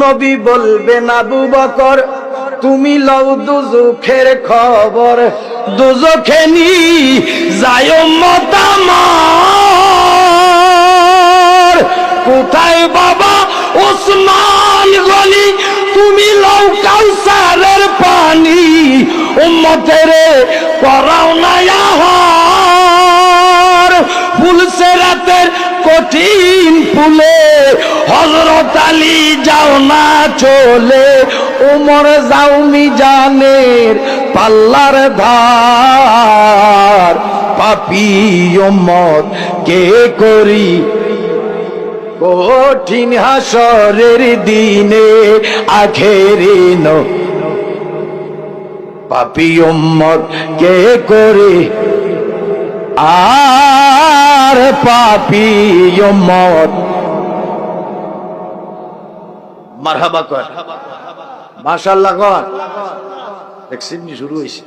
নবী বলবেন আবু বকর তুমি লও দুজখের খবর, দুজখে নি যায় উম্মত আমার। কোথায় বাবা ওসমান গনি তুমি লও কাউসারের পানি, উম্মতের করাও না আহার। ফুলসেরাতের কঠিন ফুলে হযরত আলী যাও না চলে, উমর যাও মিজানের পাল্লার ধার। পাপী উম্মত কে করি কঠিন হাসরের দিনে আখেরি পাপী উম্মত কে করে আর পাপী উম্মত। মারহাবা কর, মাশাআল্লাহ কর। দেখছেন শুরু হয়েছে।